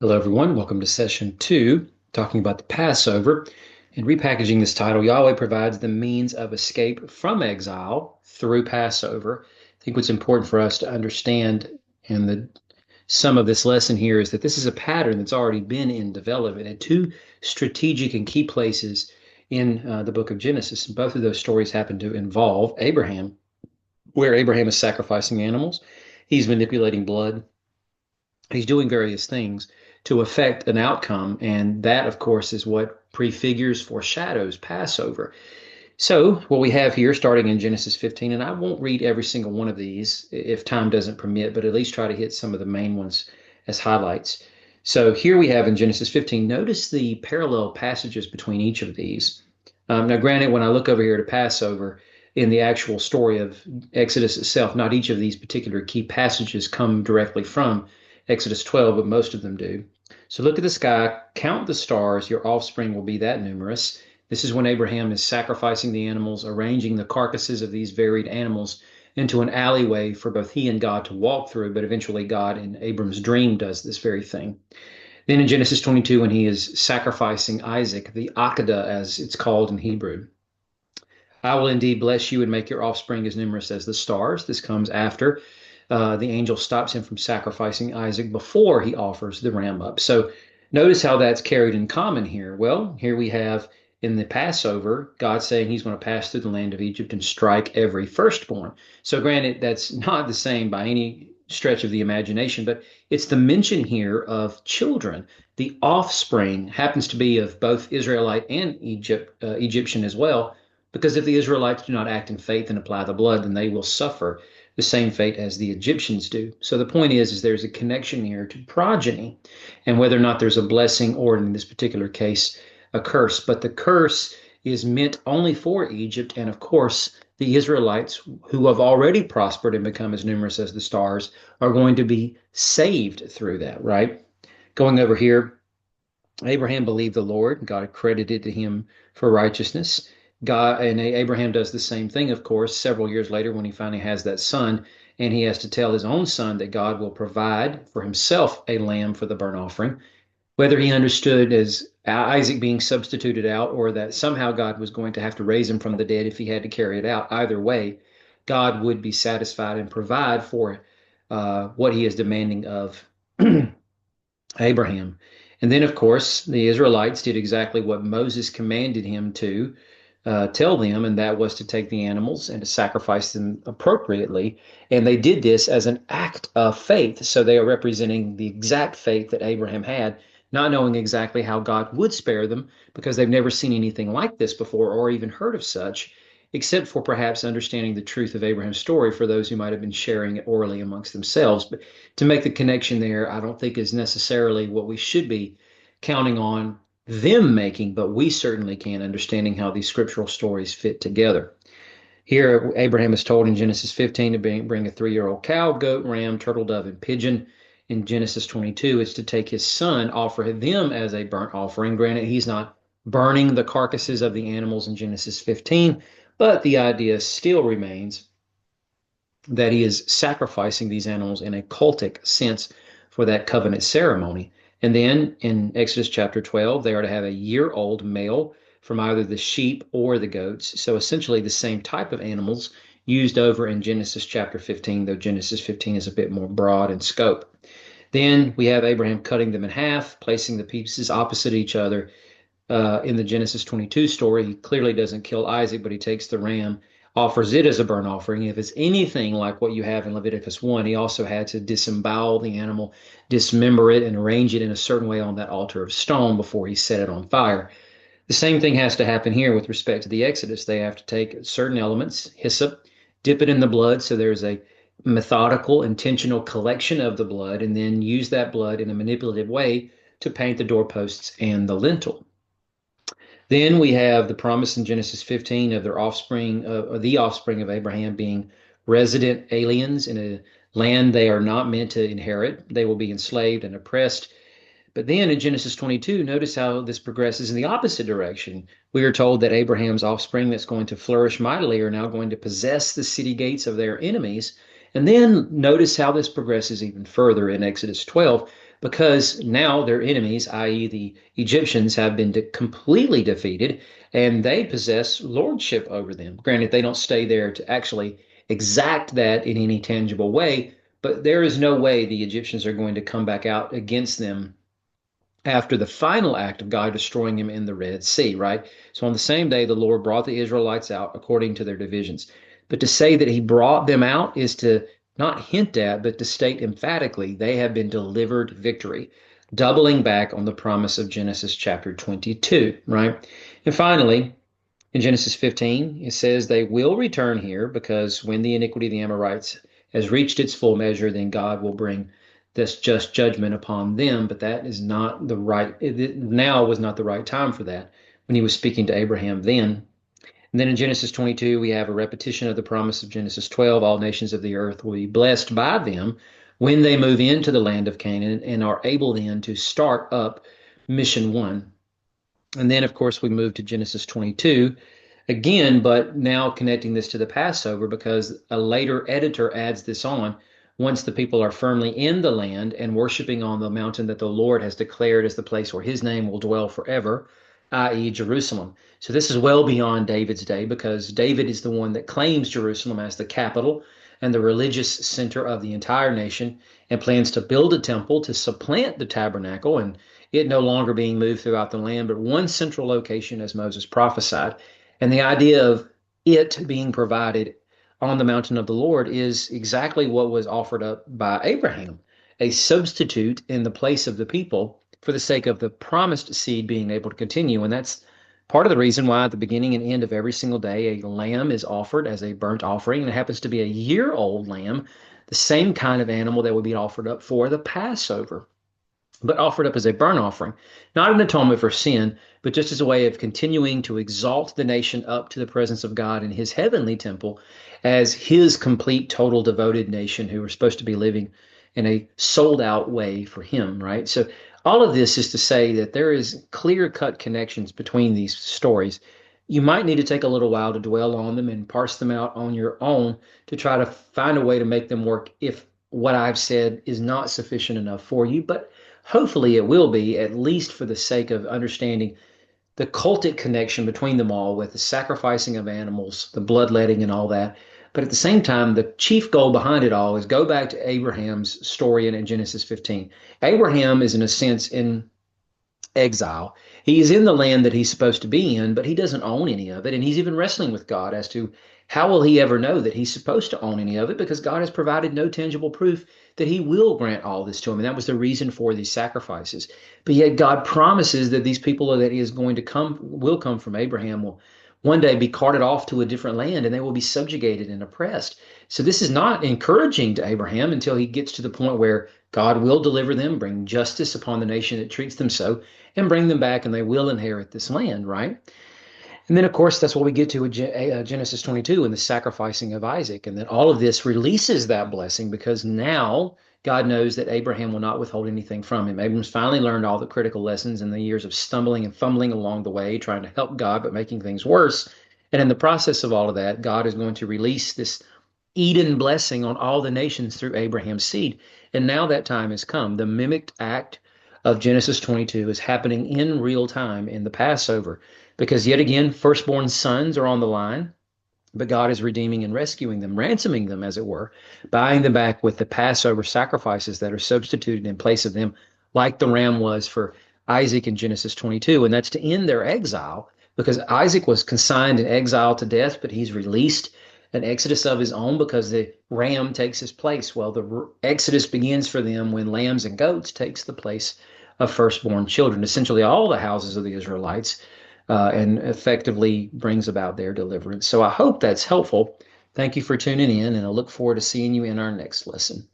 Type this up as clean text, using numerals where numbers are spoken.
Hello, everyone. Welcome to session two, talking about the Passover. And repackaging this title, Yahweh provides the means of escape from exile through Passover. I think what's important for us to understand in the sum of this lesson here is that this is a pattern that's already been in development at two strategic and key places in the book of Genesis. And both of those stories happen to involve Abraham, where Abraham is sacrificing animals. He's manipulating blood. He's doing various things to affect an outcome. And that, of course, is what prefigures, foreshadows Passover. So, what we have here, starting in Genesis 15, and I won't read every single one of these if time doesn't permit, but at least try to hit some of the main ones as highlights. So, here we have in Genesis 15, notice the parallel passages between each of these. Now, granted, when I look over here to Passover, in the actual story of Exodus itself, not each of these particular key passages come directly from Exodus 12, but most of them do. So look at the sky, count the stars, your offspring will be that numerous. This is when Abraham is sacrificing the animals, arranging the carcasses of these varied animals into an alleyway for both he and God to walk through, but eventually God in Abram's dream does this very thing. Then in Genesis 22, when he is sacrificing Isaac, the Akedah, as it's called in Hebrew, I will indeed bless you and make your offspring as numerous as the stars. This comes after the angel stops him from sacrificing Isaac before he offers the ram up. So notice how that's carried in common here. Well, here we have in the Passover, God saying he's going to pass through the land of Egypt and strike every firstborn. So granted, that's not the same by any stretch of the imagination, but it's the mention here of children. The offspring happens to be of both Israelite and Egyptian as well, because if the Israelites do not act in faith and apply the blood, then they will suffer the same fate as the Egyptians do. So the point is there's a connection here to progeny and whether or not there's a blessing or, in this particular case, a curse. But the curse is meant only for Egypt. And of course, the Israelites who have already prospered and become as numerous as the stars are going to be saved through that, right? Going over here, Abraham believed the Lord. God credited to him for righteousness. God and Abraham does the same thing, of course, several years later when he finally has that son, and he has to tell his own son that God will provide for himself a lamb for the burnt offering. Whether he understood as Isaac being substituted out or that somehow God was going to have to raise him from the dead if he had to carry it out, either way, God would be satisfied and provide for what he is demanding of Abraham. And then, of course, the Israelites did exactly what Moses commanded him to tell them, and that was to take the animals and to sacrifice them appropriately. And they did this as an act of faith. So they are representing the exact faith that Abraham had, not knowing exactly how God would spare them because they've never seen anything like this before or even heard of such, except for perhaps understanding the truth of Abraham's story for those who might have been sharing it orally amongst themselves. But to make the connection there, I don't think is necessarily what we should be counting on them making, but we certainly can, understanding how these scriptural stories fit together. Here, Abraham is told in Genesis 15 to bring a 3-year-old cow, goat, ram, turtle dove, and pigeon. In Genesis 22, it's to take his son, offer them as a burnt offering. Granted, he's not burning the carcasses of the animals in Genesis 15, but the idea still remains that he is sacrificing these animals in a cultic sense for that covenant ceremony. And then in Exodus chapter 12, they are to have a year-old male from either the sheep or the goats. So essentially the same type of animals used over in Genesis chapter 15, though Genesis 15 is a bit more broad in scope. Then we have Abraham cutting them in half, placing the pieces opposite each other. In the Genesis 22 story, he clearly doesn't kill Isaac, but he takes the ram, offers it as a burnt offering. If it's anything like what you have in Leviticus 1, he also had to disembowel the animal, dismember it, and arrange it in a certain way on that altar of stone before he set it on fire. The same thing has to happen here with respect to the Exodus. They have to take certain elements, hyssop, dip it in the blood so there's a methodical, intentional collection of the blood, and then use that blood in a manipulative way to paint the doorposts and the lintel. Then we have the promise in Genesis 15 of their offspring, the offspring of Abraham being resident aliens in a land they are not meant to inherit. They will be enslaved and oppressed. But then in Genesis 22, notice how this progresses in the opposite direction. We are told that Abraham's offspring that's going to flourish mightily are now going to possess the city gates of their enemies. And then notice how this progresses even further in Exodus 12. because now their enemies, i.e., the Egyptians, have been completely defeated and they possess lordship over them. Granted, they don't stay there to actually exact that in any tangible way, but there is no way the Egyptians are going to come back out against them after the final act of God destroying him in the Red Sea, right? So on the same day, the Lord brought the Israelites out according to their divisions. But to say that he brought them out is to not hint at, but to state emphatically they have been delivered victory, doubling back on the promise of Genesis chapter 22, right? And finally, in Genesis 15, it says they will return here because when the iniquity of the Amorites has reached its full measure, then God will bring this just judgment upon them. But that is not the right, now was not the right time for that when he was speaking to Abraham then. And then in Genesis 22, we have a repetition of the promise of Genesis 12. All nations of the earth will be blessed by them when they move into the land of Canaan and are able then to start up mission one. And then, of course, we move to Genesis 22 again, but now connecting this to the Passover because a later editor adds this on. Once the people are firmly in the land and worshiping on the mountain that the Lord has declared as the place where his name will dwell forever, i.e., Jerusalem. So this is well beyond David's day because David is the one that claims Jerusalem as the capital and the religious center of the entire nation and plans to build a temple to supplant the tabernacle and it no longer being moved throughout the land, but one central location as Moses prophesied. And the idea of it being provided on the mountain of the Lord is exactly what was offered up by Abraham, a substitute in the place of the people for the sake of the promised seed being able to continue. And that's part of the reason why at the beginning and end of every single day, a lamb is offered as a burnt offering. And it happens to be a year-old lamb, the same kind of animal that would be offered up for the Passover, but offered up as a burnt offering, not an atonement for sin, but just as a way of continuing to exalt the nation up to the presence of God in his heavenly temple as his complete, total, devoted nation who are supposed to be living in a sold out way for him, right? So all of this is to say that there is clear-cut connections between these stories. You might need to take a little while to dwell on them and parse them out on your own to try to find a way to make them work if what I've said is not sufficient enough for you, but hopefully it will be, at least for the sake of understanding the cultic connection between them all with the sacrificing of animals, the bloodletting and all that. But at the same time, the chief goal behind it all is go back to Abraham's story in Genesis 15. Abraham is in a sense in exile. He's in the land that he's supposed to be in, but he doesn't own any of it. And he's even wrestling with God as to how will he ever know that he's supposed to own any of it because God has provided no tangible proof that he will grant all this to him. And that was the reason for these sacrifices. But yet God promises that these people that he is going to come, will come from Abraham, will one day be carted off to a different land and they will be subjugated and oppressed. So this is not encouraging to Abraham until he gets to the point where God will deliver them, bring justice upon the nation that treats them so, and bring them back and they will inherit this land, right? And then, of course, that's what we get to with Genesis 22 and the sacrificing of Isaac. And then all of this releases that blessing because now God knows that Abraham will not withhold anything from him. Abraham's finally learned all the critical lessons in the years of stumbling and fumbling along the way, trying to help God, but making things worse. And in the process of all of that, God is going to release this Eden blessing on all the nations through Abraham's seed. And now that time has come. The mimicked act of Genesis 22 is happening in real time in the Passover because yet again, firstborn sons are on the line, but God is redeeming and rescuing them, ransoming them, as it were, buying them back with the Passover sacrifices that are substituted in place of them, like the ram was for Isaac in Genesis 22. And that's to end their exile because Isaac was consigned in exile to death, but he's released an exodus of his own because the ram takes his place. Well, the exodus begins for them when lambs and goats takes the place of firstborn children, essentially all the houses of the Israelites, and effectively brings about their deliverance. So I hope that's helpful. Thank you for tuning in, and I look forward to seeing you in our next lesson.